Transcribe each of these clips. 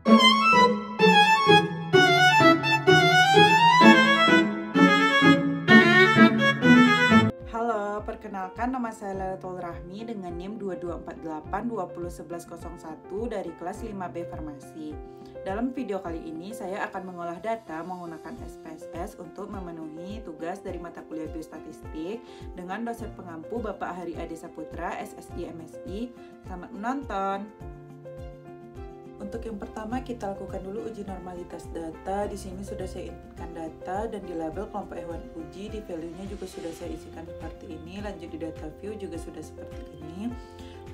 Halo, perkenalkan nama saya Lailatul Rahmi dengan NIM 2248201101 dari kelas 5B Farmasi. Dalam video kali ini saya akan mengolah data menggunakan SPSS untuk memenuhi tugas dari mata kuliah Biostatistik dengan dosen pengampu Bapak Hari Ade Saputra, SSI MSI. Selamat menonton. Untuk yang pertama kita lakukan dulu uji normalitas data. Di sini sudah saya inputkan data dan di label kelompok hewan uji, di value-nya juga sudah saya isikan seperti ini. Lanjut di data view juga sudah seperti ini.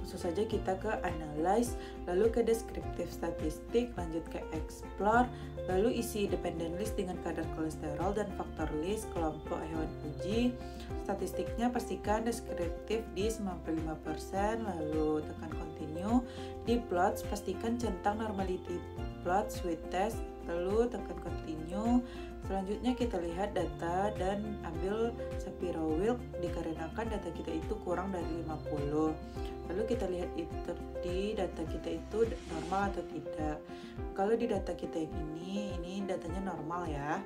Langsung saja kita ke analyze, lalu ke descriptive statistik, lanjut ke explore, lalu isi dependent list dengan kadar kolesterol dan faktor list kelompok hewan uji. Statistiknya pastikan deskriptif di 95%, lalu tekan continue. Di plots pastikan centang normality plots with test, lalu tekan continue. Selanjutnya kita lihat data dan ambil Shapiro Wilk dikarenakan data kita itu kurang dari 50. Lalu kita lihat itu di data kita itu normal atau tidak. Kalau di data kita yang ini datanya normal ya.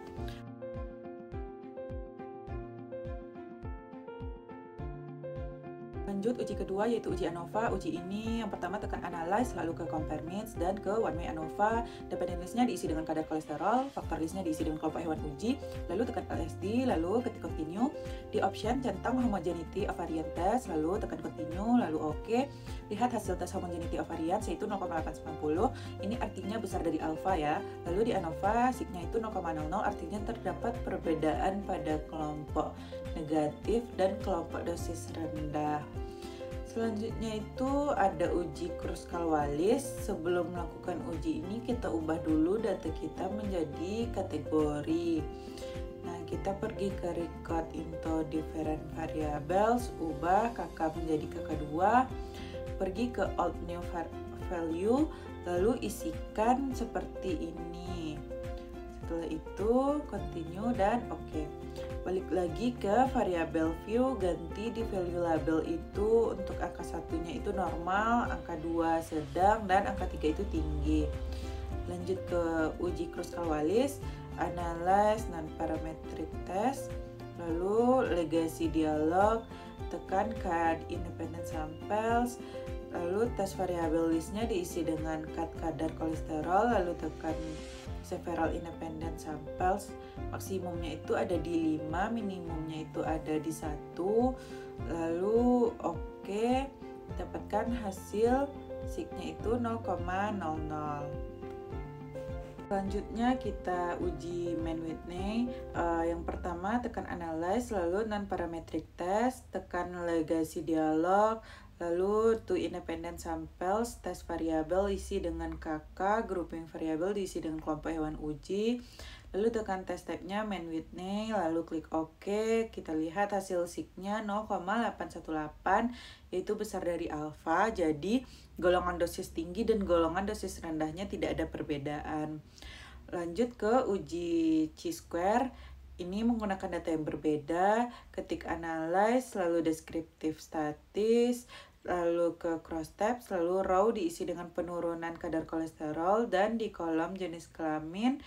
Lanjut uji kedua yaitu uji ANOVA. Uji ini yang pertama tekan analyze, lalu ke compare means dan ke one way ANOVA. Dependent listnya diisi dengan kadar kolesterol, faktor listnya diisi dengan kelompok hewan uji, lalu tekan LSD, lalu ketik continue. Di option centang homogeneity of variant test, lalu tekan continue, lalu oke. Lihat hasil tes homogeneity of variance yaitu 0,890. Ini artinya besar dari alpha ya. Lalu di ANOVA signya itu 0,00, artinya terdapat perbedaan pada kelompok negatif dan kelompok dosis rendah. Selanjutnya itu ada uji Kruskal-Wallis. Sebelum melakukan uji ini kita ubah dulu data kita menjadi kategori. Nah, kita pergi ke record into different variables, ubah KK menjadi KK2, pergi ke old new value, lalu isikan seperti ini. Setelah itu continue dan oke. Balik lagi ke variabel view, ganti di value label itu untuk angka satunya itu normal, angka 2 sedang, dan angka 3 itu tinggi. Lanjut ke uji Kruskal-Wallis, analyze non-parametric test, lalu legacy dialog, tekan cut independent samples, lalu tes variabel listnya diisi dengan cut kadar kolesterol, lalu tekan several independent samples. Maksimumnya itu ada di 5, minimumnya itu ada di 1, lalu oke, dapatkan hasil signya itu 0,00. Selanjutnya kita uji Mann-Whitney. Yang pertama tekan analyze, lalu non-parametric test, tekan legacy dialog, lalu to independent samples, tes variabel isi dengan KK, grouping variabel diisi dengan kelompok hewan uji, lalu tekan test type-nya Mann-Whitney, lalu klik OK. Kita lihat hasil signya 0,818, yaitu besar dari alpha, jadi golongan dosis tinggi dan golongan dosis rendahnya tidak ada perbedaan. Lanjut ke uji chi-square. Ini menggunakan data yang berbeda, ketik analyze, lalu deskriptif statis, lalu ke cross tabs, lalu row diisi dengan penurunan kadar kolesterol, dan di kolom jenis kelamin,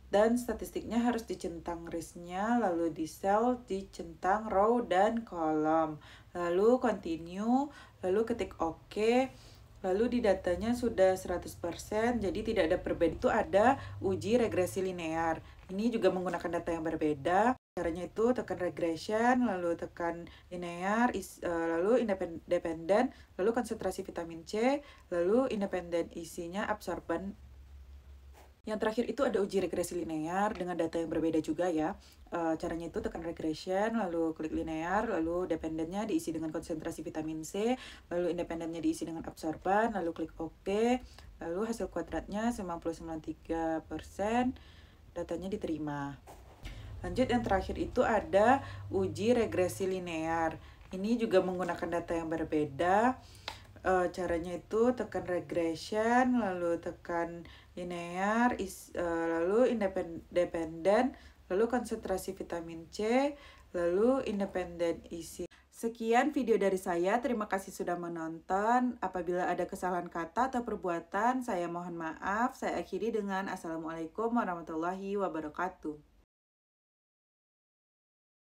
dan statistiknya harus dicentang risknya, lalu di cell dicentang row dan kolom, lalu continue, lalu ketik OK. Lalu di datanya sudah 100%, jadi tidak ada perbedaan. Itu ada uji regresi linear. Ini juga menggunakan data yang berbeda. Caranya itu tekan regression, lalu tekan linear, lalu independent, lalu konsentrasi vitamin C, lalu independent isinya absorban. Yang terakhir itu ada uji regresi linear dengan data yang berbeda juga ya. Caranya itu tekan regression, lalu klik linear, lalu dependentnya diisi dengan konsentrasi vitamin C, lalu independentnya diisi dengan absorban, lalu klik OK, lalu hasil kuadratnya 99,3%, datanya diterima. Lanjut yang terakhir itu ada uji regresi linear. Ini juga menggunakan data yang berbeda. Caranya itu tekan regression, lalu tekan linear, lalu independent, lalu konsentrasi vitamin C, lalu independent isi. Sekian video dari saya, terima kasih sudah menonton. Apabila ada kesalahan kata atau perbuatan, saya mohon maaf. Saya akhiri dengan Assalamualaikum warahmatullahi wabarakatuh.